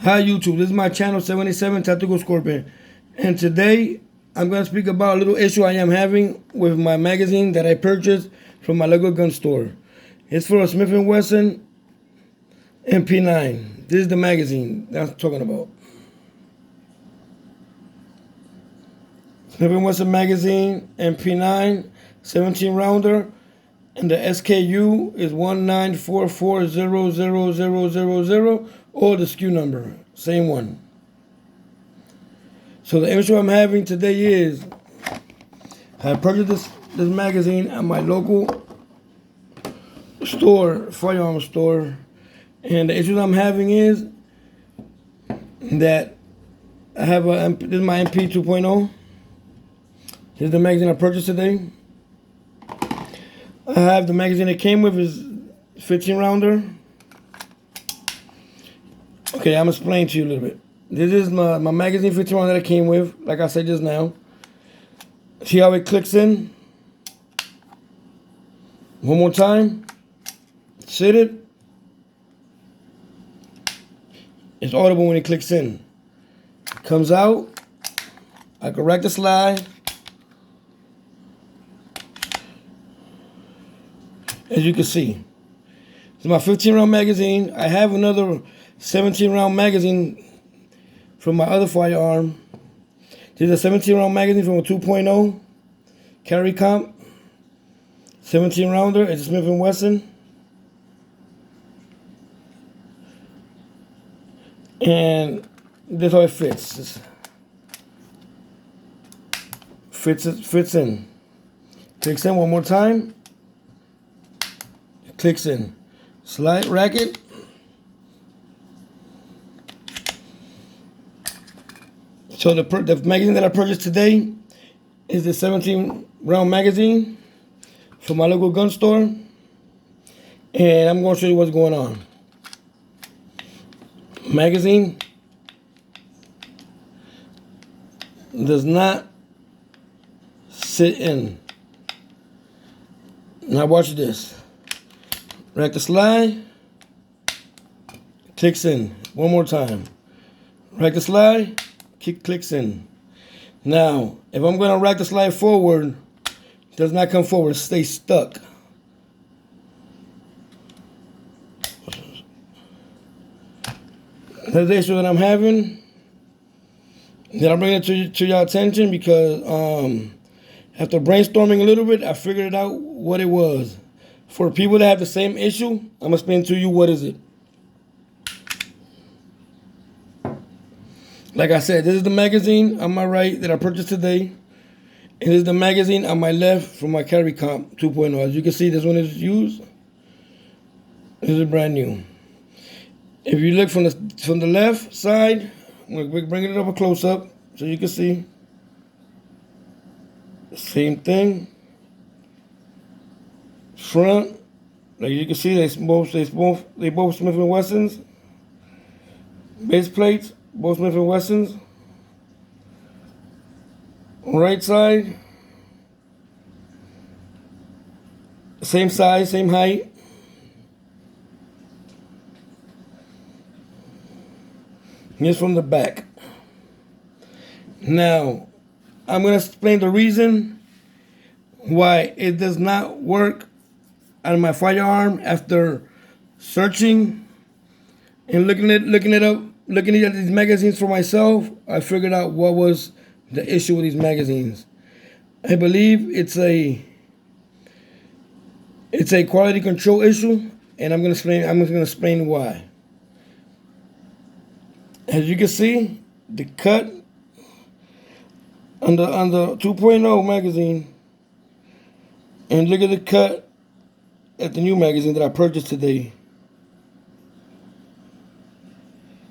Hi YouTube, this is my channel 77 Tactical Scorpion, and today I'm going to speak about a little issue I am having with my magazine that I purchased from my local gun store. It's for a Smith & Wesson MP9. This is the magazine that I'm talking about. Smith & Wesson magazine MP9 17 rounder, and the SKU is 194400000, or the SKU number, same one. So the issue I'm having today is I purchased this magazine at my local store, firearm store, and the issue I'm having is that I have this is my MP 2.0. This is the magazine I purchased today. I have the magazine it came with is 15 rounder. Okay, I'm explaining to you a little bit. This is my magazine 15 rounder that it came with, like I said just now. See how it clicks in? One more time. Sit it. It's audible when it clicks in. It comes out. I correct the slide. As you can see, it's my 15 round magazine. I have another 17 round magazine from my other firearm. This is a 17 round magazine from a 2.0 carry comp. 17 rounder. It's a Smith & Wesson. And this is how it fits. Fits in. Clicks in one more time. Clicks in. Slide racket. So the magazine that I purchased today is the 17 round magazine from my local gun store. And I'm going to show you what's going on. Magazine does not sit in. Now watch this. Rack the slide, clicks in. One more time. Rack the slide, clicks in. Now, if I'm going to rack the slide forward, it does not come forward, it stays stuck. That's the issue that I'm having. Then I'm bringing it to your attention because after brainstorming a little bit, I figured out what it was. For people that have the same issue, I'm going to explain to you what is it. Like I said, this is the magazine on my right that I purchased today. And this is the magazine on my left from my carry comp 2.0. As you can see, this one is used. This is brand new. If you look from the left side, we're bringing it up a close up so you can see. Same thing. Front, like you can see, they both Smith & Wessons. Base plates, both Smith & Wessons. Right side, same size, same height. Here's from the back. Now, I'm going to explain the reason why it does not work on my firearm after searching and looking at these magazines for myself. I figured out what was the issue with these magazines. I believe it's a quality control issue, and I'm just gonna explain why. As you can see, the cut on the 2.0 magazine, and look at the cut at the new magazine that I purchased today.